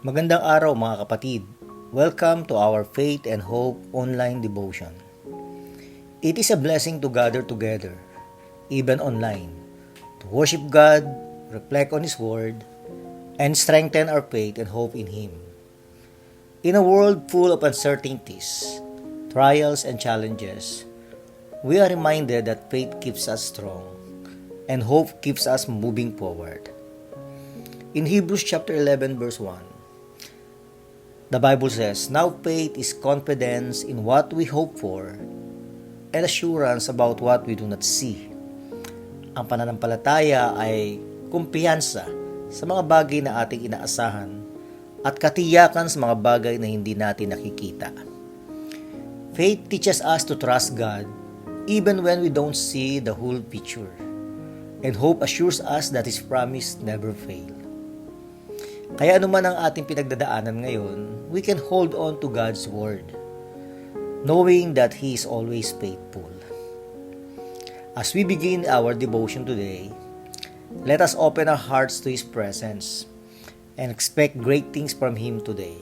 Magandang araw mga kapatid. Welcome to our Faith and Hope online devotion. It is a blessing to gather together, even online, to worship God, reflect on His Word, and strengthen our faith and hope in Him. In a world full of uncertainties, trials, and challenges, we are reminded that faith keeps us strong and hope keeps us moving forward. In Hebrews chapter 11 verse 1, the Bible says, "Now faith is confidence in what we hope for and assurance about what we do not see." Ang pananampalataya ay kumpiyansa sa mga bagay na ating inaasahan at katiyakan sa mga bagay na hindi natin nakikita. Faith teaches us to trust God even when we don't see the whole picture. And hope assures us that His promise never fails. Kaya anuman ang ating pinagdadaanan ngayon, we can hold on to God's Word, knowing that He is always faithful. As we begin our devotion today, let us open our hearts to His presence and expect great things from Him today.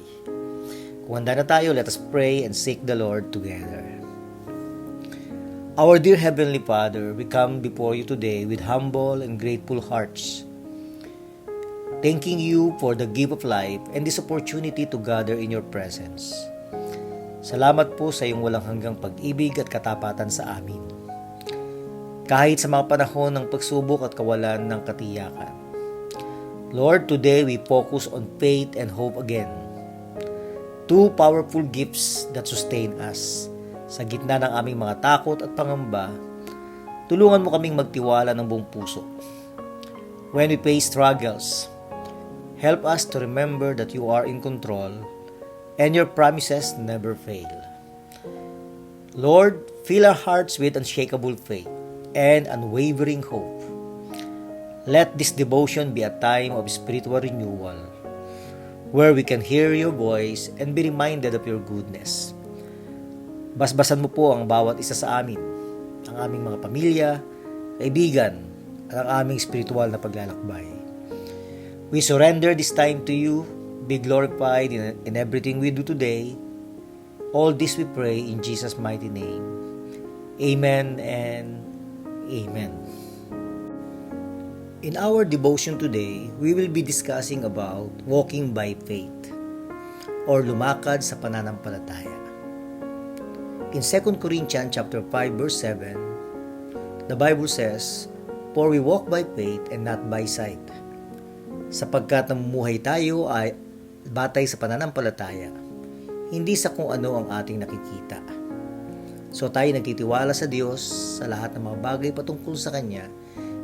Kung handa na tayo, let us pray and seek the Lord together. Our dear Heavenly Father, we come before You today with humble and grateful hearts, thanking You for the gift of life and this opportunity to gather in Your presence. Salamat po sa Iyong walang hanggang pag-ibig at katapatan sa amin. Kahit sa mga panahon ng pagsubok at kawalan ng katiyakan. Lord, today we focus on faith and hope again. Two powerful gifts that sustain us. Sa gitna ng aming mga takot at pangamba, tulungan mo kaming magtiwala ng buong puso. When we face struggles, help us to remember that You are in control and Your promises never fail. Lord, fill our hearts with unshakable faith and unwavering hope. Let this devotion be a time of spiritual renewal, where we can hear Your voice and be reminded of Your goodness. Basbasan mo po ang bawat isa sa amin, ang aming mga pamilya, kaibigan, at ang aming spiritual na paglalakbay. We surrender this time to You. Be glorified in everything we do today. All this we pray in Jesus' mighty name. Amen and Amen. In our devotion today, we will be discussing about walking by faith or lumakad sa pananampalataya. In 2 Corinthians chapter 5 verse 7, the Bible says, "For we walk by faith and not by sight." Sapagkat namumuhay tayo ay batay sa pananampalataya, hindi sa kung ano ang ating nakikita. So tayo nagtitiwala sa Diyos sa lahat ng mga bagay patungkol sa Kanya,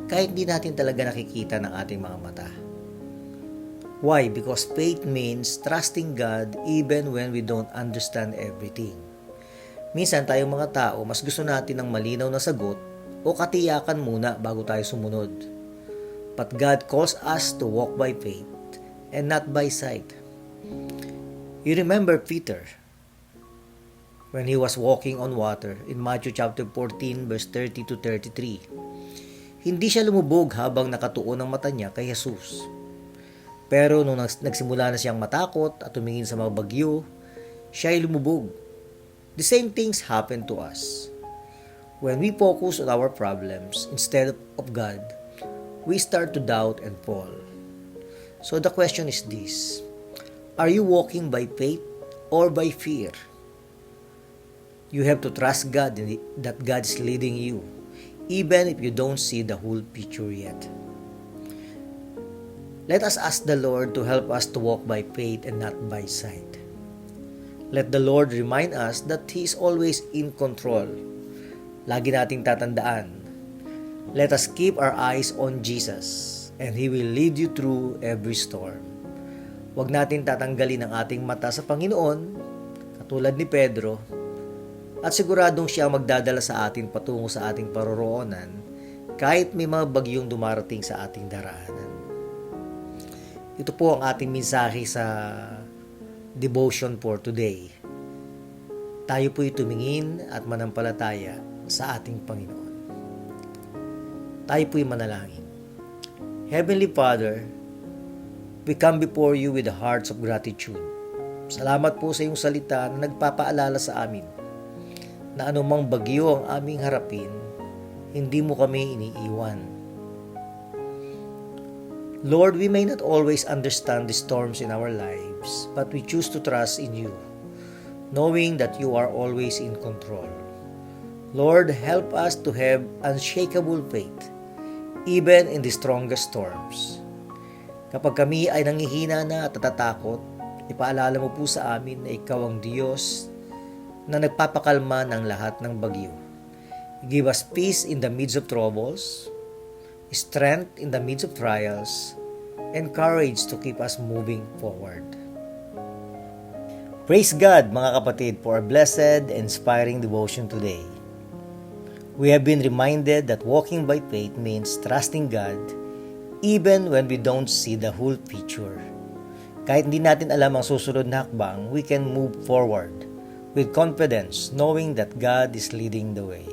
kahit hindi natin talaga nakikita ng ating mga mata. Why? Because faith means trusting God even when we don't understand everything. Minsan tayong mga tao, mas gusto natin ng malinaw na sagot o katiyakan muna bago tayo sumunod. But God calls us to walk by faith and not by sight. You remember Peter when he was walking on water in Matthew chapter 14 verse 30 to 33. Hindi siya lumubog habang nakatuon ang mata niya kay Jesus. Pero nung nagsimula na siyang matakot at tumingin sa mga bagyo, siya ay lumubog. The same things happen to us. When we focus on our problems instead of God, we start to doubt and fall. So the question is this: are you walking by faith or by fear? You have to trust God that God is leading you, even if you don't see the whole picture yet. Let us ask the Lord to help us to walk by faith and not by sight. Let the Lord remind us that He is always in control. Lagi nating tatandaan, let us keep our eyes on Jesus and He will lead you through every storm. Huwag natin tatanggalin ang ating mata sa Panginoon, katulad ni Pedro, at siguradong Siya magdadala sa atin patungo sa ating paroroonan kahit may mga bagyong dumarating sa ating daraanan. Ito po ang ating mensahe sa devotion for today. Tayo po'y tumingin at manampalataya sa ating Panginoon. Tayo po'y manalangin. Heavenly Father, we come before you with the hearts of gratitude. Salamat po sa iyong salita na nagpapaalala sa amin na anumang bagyo ang aming harapin, hindi mo kami iniiwan. Lord, we may not always understand the storms in our lives, but we choose to trust in you, knowing that you are always in control. Lord, help us to have unshakable faith, even in the strongest storms. Kapag kami ay nangihina na at natatakot, ipaalala mo po sa amin na ikaw ang Diyos na nagpapakalma ng lahat ng bagyo. Give us peace in the midst of troubles, strength in the midst of trials, and courage to keep us moving forward. Praise God, mga kapatid, for a blessed, inspiring devotion today. We have been reminded that walking by faith means trusting God even when we don't see the whole picture. Kahit hindi natin alam ang susunod na hakbang, we can move forward with confidence, knowing that God is leading the way.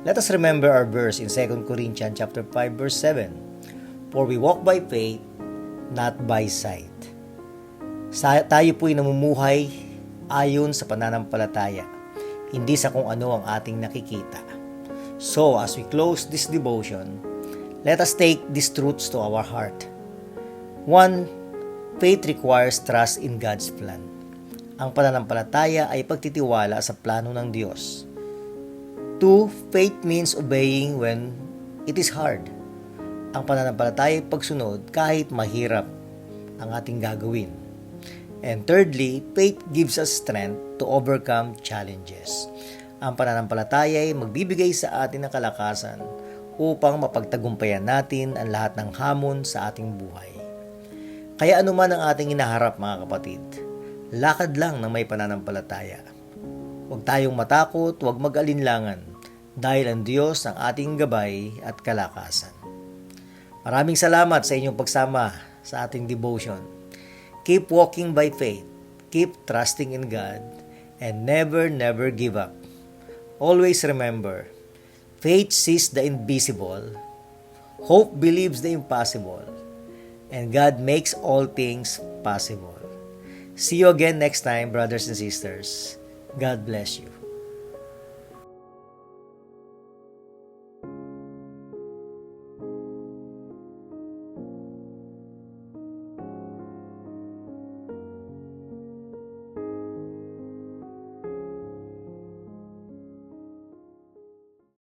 Let us remember our verse in 2 Corinthians chapter 5 verse 7. For we walk by faith, not by sight. Tayo po'y namumuhay ayon sa pananampalataya, hindi sa kung ano ang ating nakikita. So, as we close this devotion, let us take these truths to our heart. 1. Faith requires trust in God's plan. Ang pananampalataya ay pagtitiwala sa plano ng Diyos. 2. Faith means obeying when it is hard. Ang pananampalataya ay pagsunod kahit mahirap ang ating gagawin. And thirdly, faith gives us strength to overcome challenges. Ang pananampalataya ay magbibigay sa atin ng kalakasan upang mapagtagumpayan natin ang lahat ng hamon sa ating buhay. Kaya anuman ang ating inaharap, mga kapatid, lakad lang ng may pananampalataya. Huwag tayong matakot, huwag mag-alinlangan, dahil ang Diyos ang ating gabay at kalakasan. Maraming salamat sa inyong pagsama sa ating devotion. Keep walking by faith, keep trusting in God, and never give up. Always remember, faith sees the invisible, hope believes the impossible, and God makes all things possible. See you again next time, brothers and sisters. God bless you.